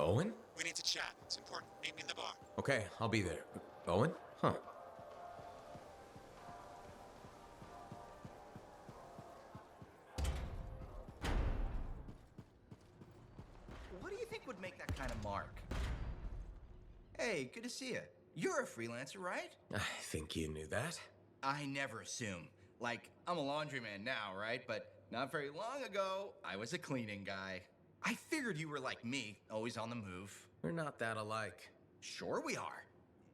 Owen? We need to chat. It's important. Meet me in the bar. Okay, I'll be there. Owen? Huh. What do you think would make that kind of mark? Hey, good to see you. You're a freelancer, right? I think you knew that. I never assume. Like, I'm a laundryman now, right? But not very long ago, I was a cleaning guy. I figured you were like me, always on the move. We're not that alike. Sure we are.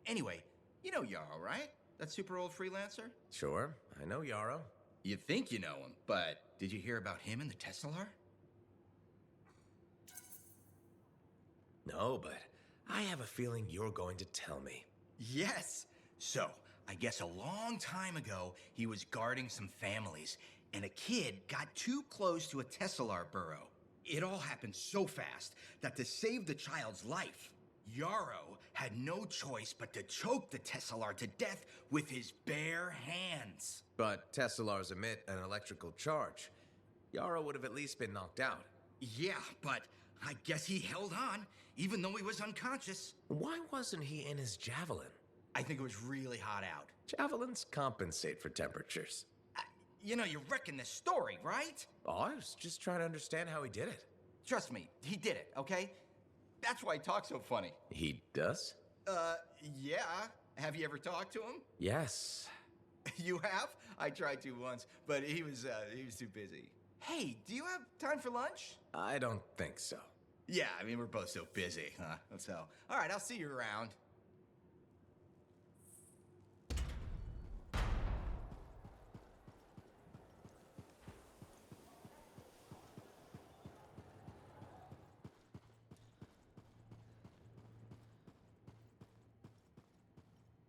Anyway, you know Yarrow, right? That super old freelancer? Sure, I know Yarrow. You think you know him, but did you hear about him and the Teslar? No, but I have a feeling you're going to tell me. Yes. So, I guess a long time ago, he was guarding some families, and a kid got too close to a Teslar burrow. It all happened so fast that to save the child's life, Yarrow had no choice but to choke the Teslar to death with his bare hands. But Teslars emit an electrical charge. Yarrow would have at least been knocked out. Yeah, but I guess he held on, even though he was unconscious. Why wasn't he in his javelin? I think it was really hot out. Javelins compensate for temperatures. You know, you're wrecking this story, right? Oh, I was just trying to understand how he did it. Trust me, he did it, okay? That's why he talks so funny. He does? Yeah. Have you ever talked to him? Yes. You have? I tried to once, but he was too busy. Hey, do you have time for lunch? I don't think so. Yeah, I mean, we're both so busy, huh? So, all right, I'll see you around.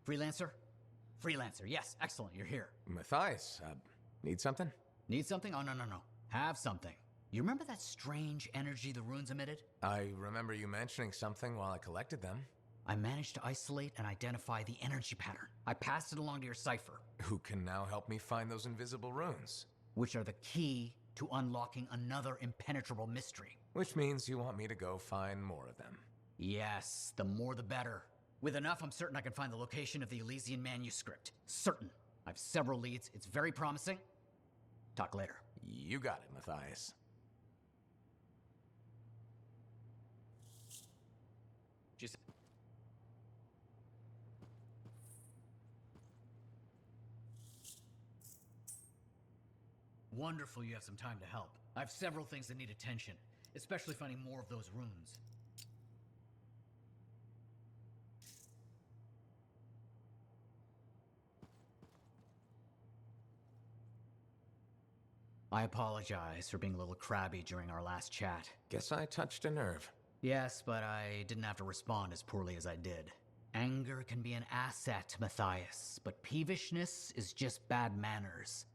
Freelancer? Freelancer, yes, excellent, you're here. Matthias, need something? Need something? Oh, no. Have something. You remember that strange energy the runes emitted? I remember you mentioning something while I collected them. I managed to isolate and identify the energy pattern. I passed it along to your cipher, Who can now help me find those invisible runes? which are the key to unlocking another impenetrable mystery. Which means you want me to go find more of them. Yes, the more the better. With enough, I'm certain I can find the location of the Elysian manuscript. Certain. I've several leads. It's very promising. Talk later. You got it, Matthias. Just... Wonderful you have some time to help. I have several things that need attention, especially finding more of those runes. I apologize for being a little crabby during our last chat. Guess I touched a nerve. Yes, but I didn't have to respond as poorly as I did. Anger can be an asset, Matthias, but peevishness is just bad manners.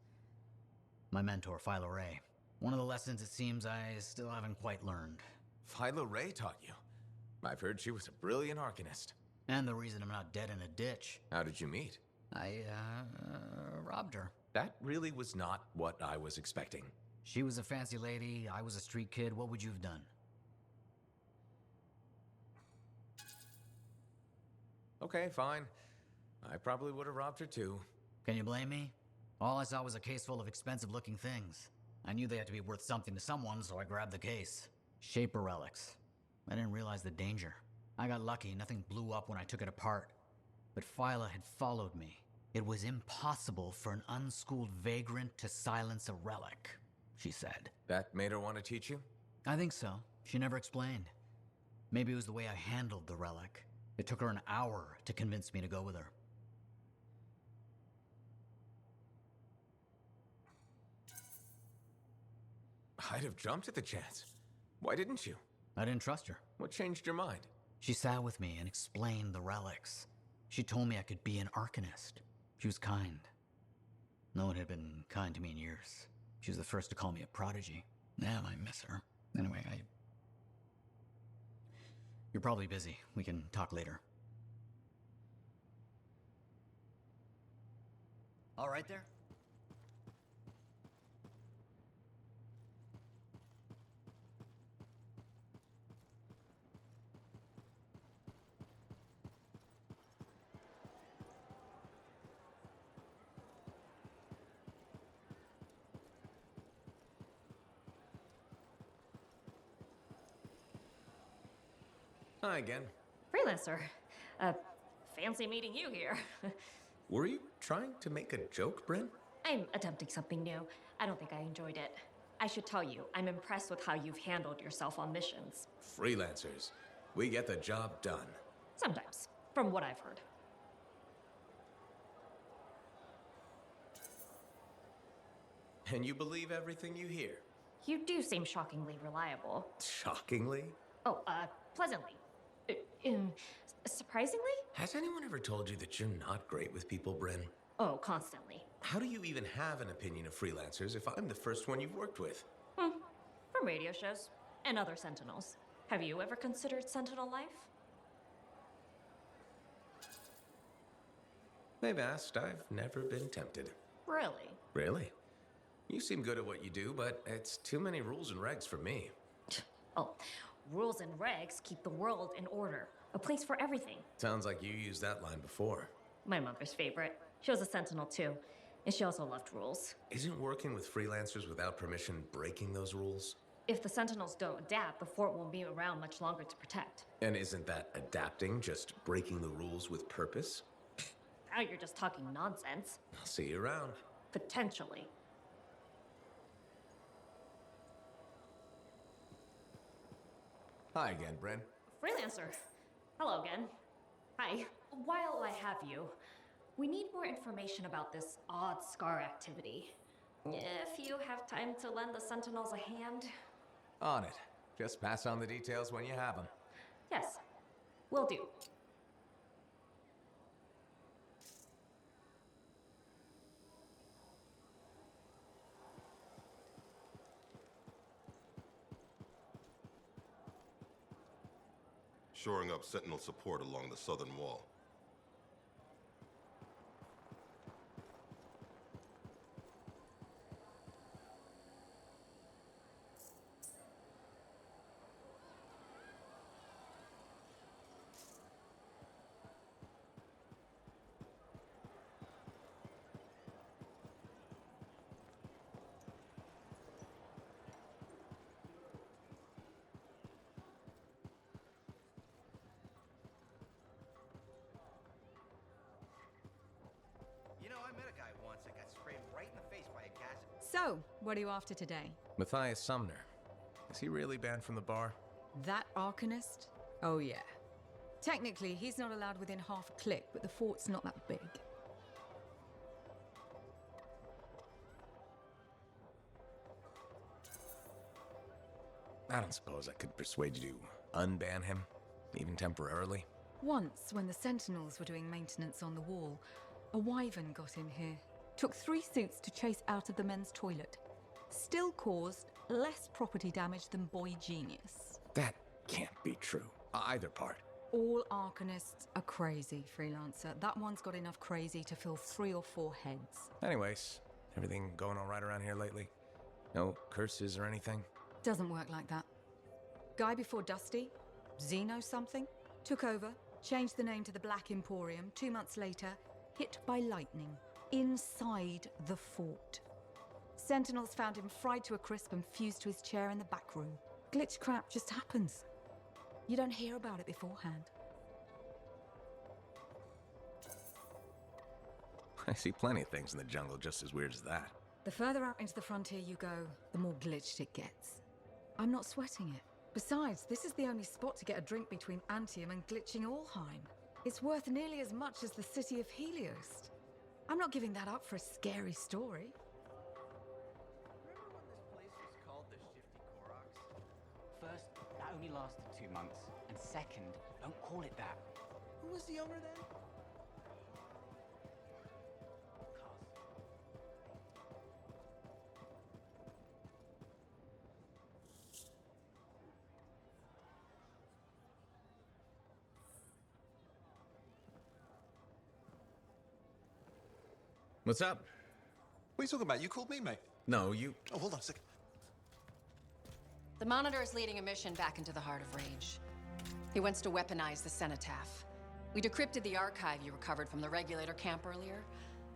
My mentor, Philo Ray. One of the lessons it seems I still haven't quite learned. Philo Ray taught you. I've heard she was a brilliant arcanist. And the reason I'm not dead in a ditch. How did you meet? I, robbed her. That really was not what I was expecting. She was a fancy lady, I was a street kid. What would you have done? Okay, fine. I probably would have robbed her too. Can you blame me? All I saw was a case full of expensive-looking things. I knew they had to be worth something to someone, so I grabbed the case. Shaper relics. I didn't realize the danger. I got lucky, nothing blew up when I took it apart. But Phyla had followed me. It was impossible for an unschooled vagrant to silence a relic, she said. That made her want to teach you? I think so. She never explained. Maybe it was the way I handled the relic. It took her an hour to convince me to go with her. I'd have jumped at the chance. Why didn't you? I didn't trust her. What changed your mind? She sat with me and explained the relics. She told me I could be an arcanist. She was kind. No one had been kind to me in years. She was the first to call me a prodigy. Now I miss her. Anyway, You're probably busy. We can talk later. All right there? Hi again. Freelancer. Fancy meeting you here. Were you trying to make a joke, Brin? I'm attempting something new. I don't think I enjoyed it. I should tell you, I'm impressed with how you've handled yourself on missions. Freelancers. We get the job done. Sometimes, from what I've heard. And you believe everything you hear? You do seem shockingly reliable. Shockingly? Oh, pleasantly. Surprisingly? Has anyone ever told you that you're not great with people, Brin? Oh, constantly. How do you even have an opinion of freelancers if I'm the first one you've worked with? From radio shows and other Sentinels. Have you ever considered Sentinel life? They've asked. I've never been tempted. Really? Really? You seem good at what you do, but it's too many rules and regs for me. Oh, rules and regs keep the world in order. A place for everything. Sounds like you used that line before. My mother's favorite. She was a Sentinel too, and she also loved rules. Isn't working with freelancers without permission breaking those rules? If the Sentinels don't adapt, the fort won't be around much longer to protect. And isn't that adapting just breaking the rules with purpose? Now you're just talking nonsense. I'll see you around. Potentially. Hi again, Brin. Freelancer. Hello again. Hi. While I have you, we need more information about this odd scar activity. If you have time to lend the Sentinels a hand. On it. Just pass on the details when you have them. Yes, will do. Shoring up Sentinel support along the southern wall. You know, I met a guy once that got sprayed right in the face by a gas. So, what are you after today? Matthias Sumner. Is he really banned from the bar? That Arcanist? Oh yeah. Technically, he's not allowed within half a click, but the fort's not that big. I don't suppose I could persuade you to unban him, even temporarily. Once, when the Sentinels were doing maintenance on the wall, a wyvern got in here. Took 3 suits to chase out of the men's toilet. Still caused less property damage than Boy Genius. That can't be true. Either part. All Arcanists are crazy, Freelancer. That one's got enough crazy to fill 3 or 4 heads. Anyways, everything going all right around here lately? No curses or anything? Doesn't work like that. Guy before Dusty, Xeno something, took over, changed the name to the Black Emporium. 2 months later, hit by lightning inside the fort. Sentinels found him fried to a crisp and fused to his chair in the back room. Glitch crap just happens. You don't hear about it beforehand. I see plenty of things in the jungle just as weird as that. The further out into the frontier you go, the more glitched it gets. I'm not sweating it. Besides, this is the only spot to get a drink between Anthem and glitching Allheim. It's worth nearly as much as the city of Helios. I'm not giving that up for a scary story. Remember when this place was called the Shifty Koroks? First, that only lasted 2 months. And second, don't call it that. Who was the owner then? What's up? What are you talking about? You called me, mate. No, you... Oh, hold on a second. The Monitor is leading a mission back into the heart of Rage. He wants to weaponize the Cenotaph. We decrypted the archive you recovered from the Regulator camp earlier,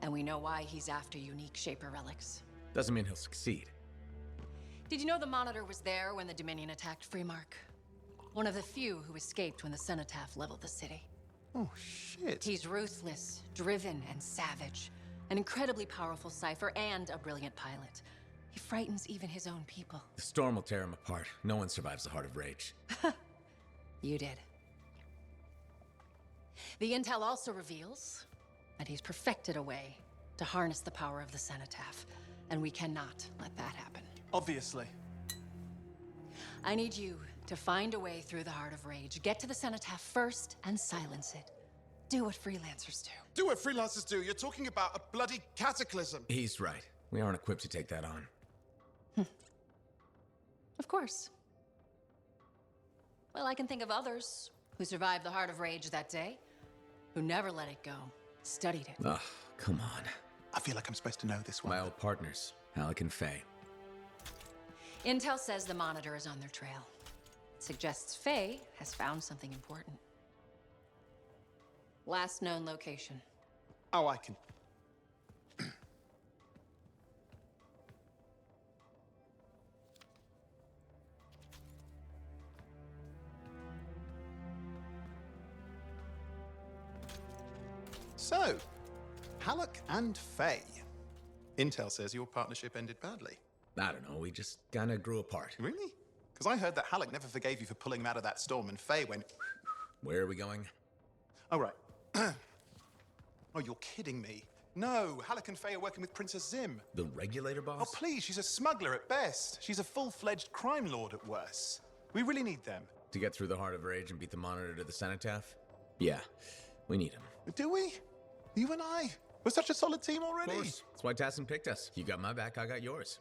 and we know why he's after unique Shaper relics. Doesn't mean he'll succeed. Did you know the Monitor was there when the Dominion attacked Freemark? One of the few who escaped when the Cenotaph leveled the city. Oh, shit. He's ruthless, driven, and savage. An incredibly powerful cipher and a brilliant pilot. He frightens even his own people. The storm will tear him apart. No one survives the Heart of Rage. You did. The intel also reveals that he's perfected a way to harness the power of the Cenotaph, and we cannot let that happen. Obviously. I need you to find a way through the Heart of Rage, get to the Cenotaph first, and silence it. Do what freelancers do. Do what freelancers do. You're talking about a bloody cataclysm. He's right. We aren't equipped to take that on. Of course. Well, I can think of others who survived the Heart of Rage that day, who never let it go, studied it. Ugh, come on. I feel like I'm supposed to know this one. My old partners, Alec and Faye. Intel says the Monitor is on their trail. It suggests Faye has found something important. Last known location. Oh, I can. So, Halleck and Faye. Intel says your partnership ended badly. I don't know, we just kinda grew apart. Really? Because I heard that Halleck never forgave you for pulling him out of that storm, and Faye went... Where are we going? Oh, right. Oh, you're kidding me. No, Halleck and Faye are working with Princess Zim. The regulator boss? Oh, please, she's a smuggler at best. She's a full-fledged crime lord at worst. We really need them. To get through the Heart of Rage and beat the Monitor to the Cenotaph? Yeah, we need him. Do we? You and I? We're such a solid team already. Of course. That's why Tassyn picked us. You got my back, I got yours.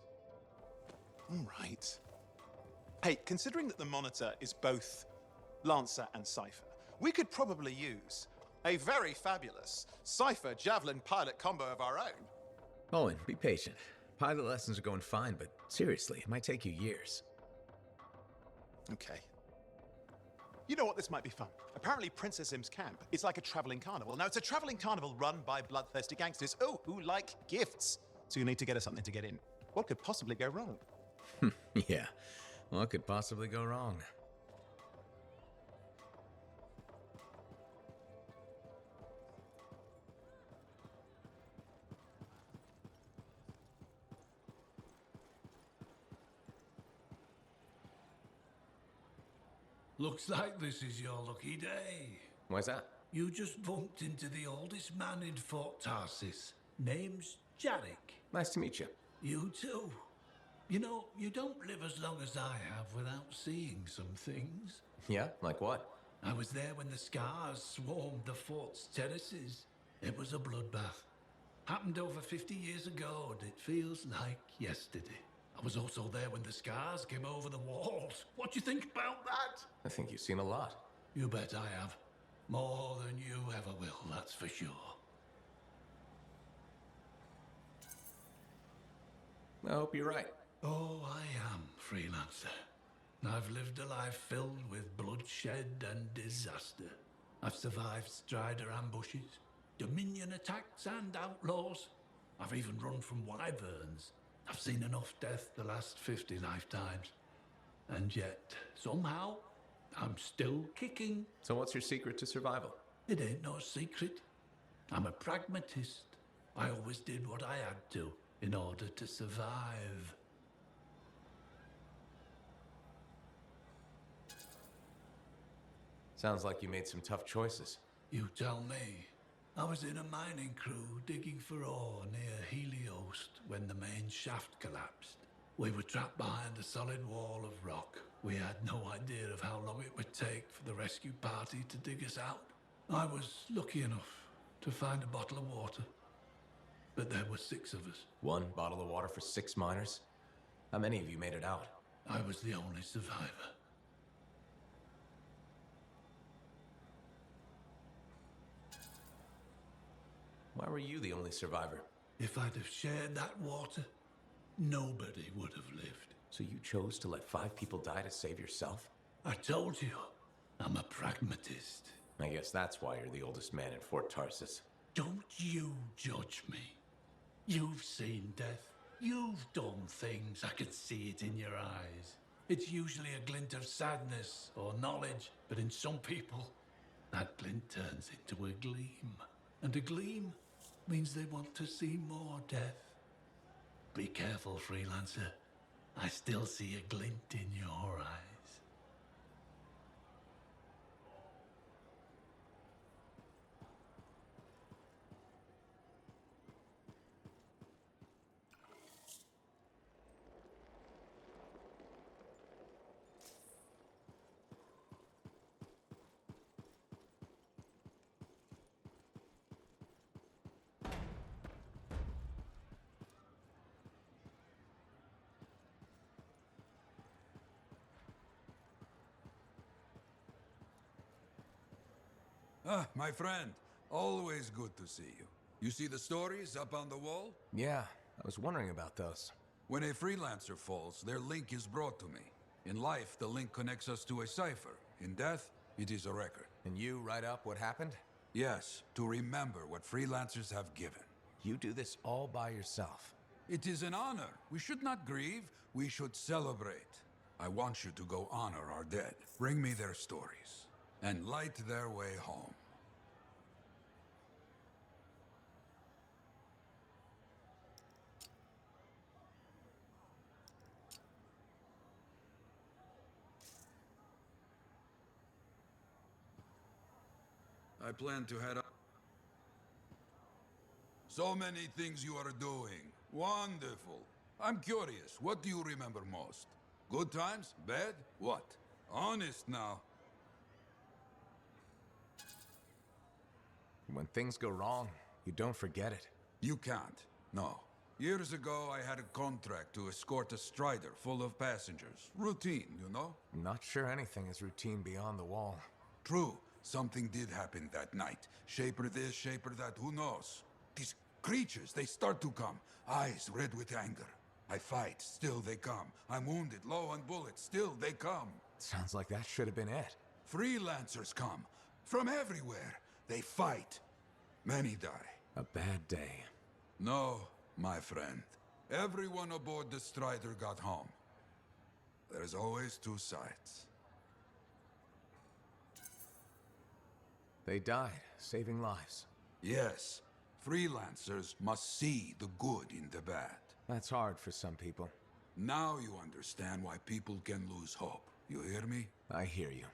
All right. Hey, considering that the Monitor is both Lancer and Cypher, we could probably use a very fabulous Cypher Javelin pilot combo of our own. Owen, be patient. Pilot lessons are going fine, but seriously, it might take you years. Okay. You know what? This might be fun. Apparently, Princess Zim's camp is like a traveling carnival. Now, it's a traveling carnival run by bloodthirsty gangsters, who like gifts. So you need to get us something to get in. What could possibly go wrong? Yeah, what could possibly go wrong? Looks like this is your lucky day. Why's that? You just bumped into the oldest man in Fort Tarsis. Name's Jarek. Nice to meet you. You too. You know, you don't live as long as I have without seeing some things. Yeah? Like what? I was there when the scars swarmed the fort's terraces. It was a bloodbath. Happened over 50 years ago, and it feels like yesterday. I was also there when the scars came over the walls. What do you think about that? I think you've seen a lot. You bet I have. More than you ever will, that's for sure. I hope you're right. Oh, I am, freelancer. I've lived a life filled with bloodshed and disaster. I've survived Strider ambushes, Dominion attacks and outlaws. I've even run from wyverns. I've seen enough death the last 50 lifetimes. And yet, somehow, I'm still kicking. So what's your secret to survival? It ain't no secret. I'm a pragmatist. I always did what I had to in order to survive. Sounds like you made some tough choices. You tell me. I was in a mining crew digging for ore near Helios when the main shaft collapsed. We were trapped behind a solid wall of rock. We had no idea of how long it would take for the rescue party to dig us out. I was lucky enough to find a bottle of water. But there were 6 of us. 1 bottle of water for 6 miners? How many of you made it out? I was the only survivor. Why were you the only survivor? If I'd have shared that water, nobody would have lived. So you chose to let 5 people die to save yourself? I told you, I'm a pragmatist. I guess that's why you're the oldest man in Fort Tarsis. Don't you judge me. You've seen death. You've done things. I could see it in your eyes. It's usually a glint of sadness or knowledge, but in some people, that glint turns into a gleam. And a gleam means they want to see more death. Be careful, freelancer. I still see a glint in your eyes. Ah, my friend. Always good to see you. You see the stories up on the wall? Yeah, I was wondering about those. When a freelancer falls, their link is brought to me. In life, the link connects us to a cipher. In death, it is a record. And you write up what happened? Yes, to remember what freelancers have given. You do this all by yourself. It is an honor. We should not grieve, we should celebrate. I want you to go honor our dead. Bring me their stories, and light their way home. I plan to head up. So many things you are doing. Wonderful. I'm curious, what do you remember most? Good times? Bad? What? Honest now. When things go wrong, you don't forget it. You can't. No. Years ago, I had a contract to escort a strider full of passengers. Routine, you know? I'm not sure anything is routine beyond the wall. True. Something did happen that night. Shaper this, shaper that, who knows? These creatures, they start to come. Eyes red with anger. I fight, still they come. I'm wounded, low on bullets, still they come. Sounds like that should have been it. Freelancers come. From everywhere. They fight. Many die. A bad day. No, my friend. Everyone aboard the Strider got home. There's always two sides. They died, saving lives. Yes. Freelancers must see the good in the bad. That's hard for some people. Now you understand why people can lose hope. You hear me? I hear you.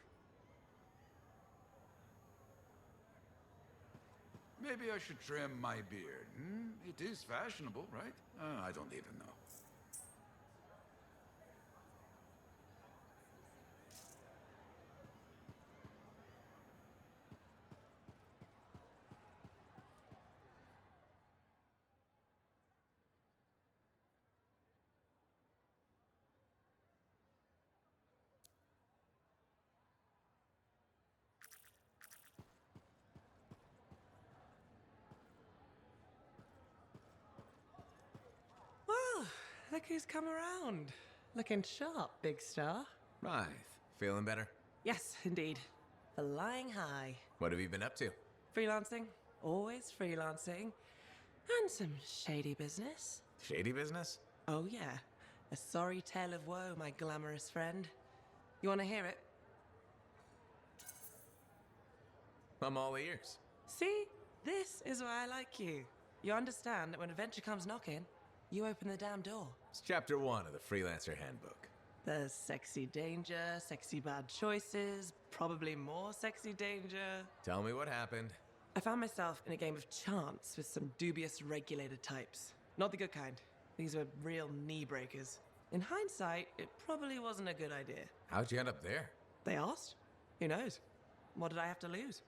Maybe I should trim my beard. It is fashionable, right? I don't even know. Well, look who's come around. Looking sharp, big star. Rythe, feeling better? Yes, indeed. Flying high. What have you been up to? Freelancing. Always freelancing. And some shady business. Shady business? Oh, yeah. A sorry tale of woe, my glamorous friend. You want to hear it? I'm all ears. See? This is why I like you. You understand that when adventure comes knocking, you open the damn door. It's chapter 1 of the Freelancer Handbook. There's sexy danger, sexy bad choices, probably more sexy danger. Tell me what happened. I found myself in a game of chance with some dubious regulated types. Not the good kind. These were real knee breakers. In hindsight, it probably wasn't a good idea. How'd you end up there? They asked. Who knows? What did I have to lose?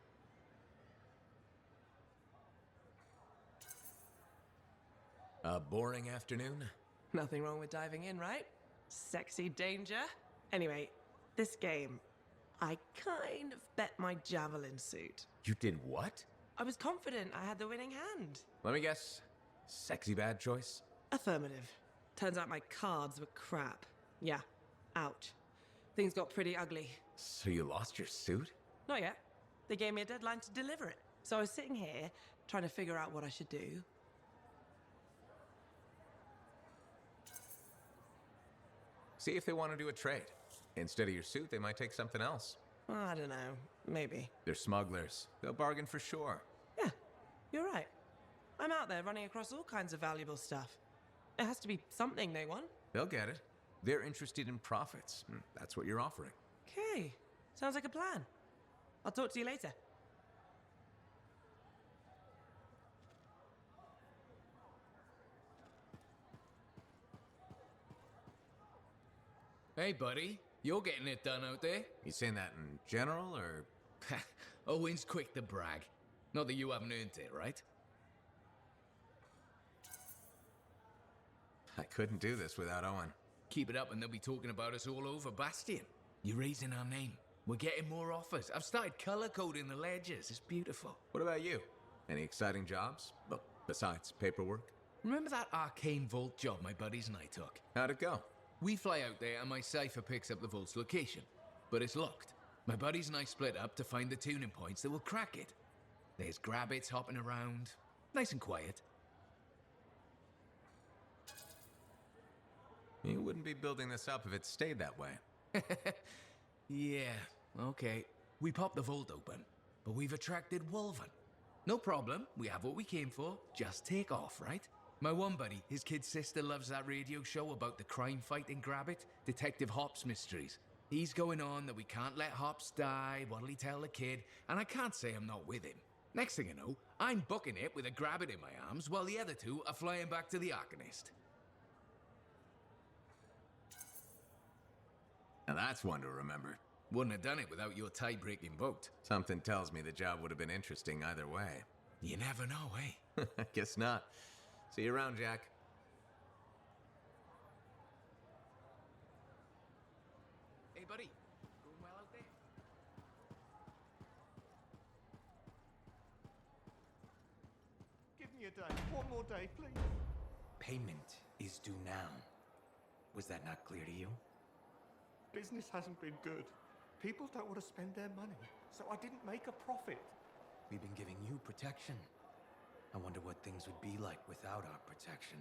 A boring afternoon? Nothing wrong with diving in, right? Sexy danger. Anyway, this game, I kind of bet my javelin suit. You did what? I was confident I had the winning hand. Let me guess. Sexy bad choice? Affirmative. Turns out my cards were crap. Yeah, out. Things got pretty ugly. So you lost your suit? Not yet. They gave me a deadline to deliver it. So I was sitting here, trying to figure out what I should do. See if they want to do a trade. Instead of your suit, they might take something else. I don't know. Maybe. They're smugglers. They'll bargain for sure. Yeah, you're right. I'm out there running across all kinds of valuable stuff. It has to be something they want. They'll get it. They're interested in profits. That's what you're offering. Okay. Sounds like a plan. I'll talk to you later. Hey, buddy. You're getting it done out there. You saying that in general, or...? Owen's quick to brag. Not that you haven't earned it, right? I couldn't do this without Owen. Keep it up and they'll be talking about us all over Bastion. You're raising our name. We're getting more offers. I've started color-coding the ledgers. It's beautiful. What about you? Any exciting jobs? Well, besides paperwork? Remember that arcane vault job my buddies and I took? How'd it go? We fly out there and my cipher picks up the vault's location. But it's locked. My buddies and I split up to find the tuning points that will crack it. There's grabbits hopping around. Nice and quiet. You wouldn't be building this up if it stayed that way. Yeah, okay. We popped the vault open, but we've attracted Wolven. No problem, we have what we came for. Just take off, right? My one buddy, his kid's sister loves that radio show about the crime fight in Grabbit, Detective Hops Mysteries. He's going on that we can't let Hops die, what'll he tell the kid, and I can't say I'm not with him. Next thing I know, I'm booking it with a Grabbit in my arms, while the other two are flying back to the Arcanist. Now that's one to remember. Wouldn't have done it without your tie-breaking vote. Something tells me the job would have been interesting either way. You never know, eh? I guess not. See you around, Jack. Hey, buddy. Going well out there? Give me a day. One more day, please. Payment is due now. Was that not clear to you? Business hasn't been good. People don't want to spend their money, so I didn't make a profit. We've been giving you protection. I wonder what things would be like without our protection.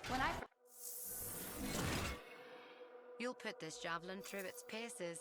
When You'll put this javelin through its paces.